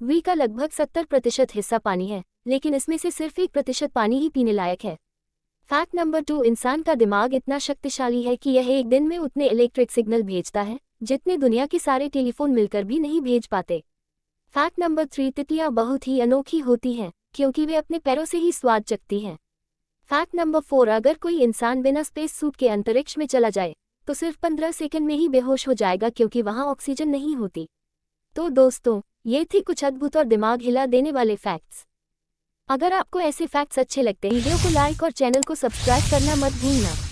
We का लगभग 70% हिस्सा पानी है, लेकिन इसमें से सिर्फ 1% पानी ही पीने लायक है। फैक्ट नंबर 2, इंसान का दिमाग इतना शक्तिशाली है कि यह एक दिन में उतने इलेक्ट्रिक सिग्नल भेजता है जितने दुनिया के सारे टेलीफोन मिलकर भी नहीं भेज पाते। फैक्ट नंबर 3, तितलियां बहुत ही अनोखी होती हैं क्योंकि वे अपने पैरों से ही स्वाद चखती हैं। फैक्ट नंबर 4, अगर कोई इंसान बिना स्पेस सूट के अंतरिक्ष में चला जाए तो सिर्फ 15 सेकंड में ही बेहोश हो जाएगा क्योंकि वहां ऑक्सीजन नहीं होती। तो दोस्तों, ये थी कुछ अद्भुत और दिमाग हिला देने वाले फैक्ट्स। अगर आपको ऐसे फैक्ट्स अच्छे लगते हैं, वीडियो को लाइक और चैनल को सब्सक्राइब करना मत भूलना।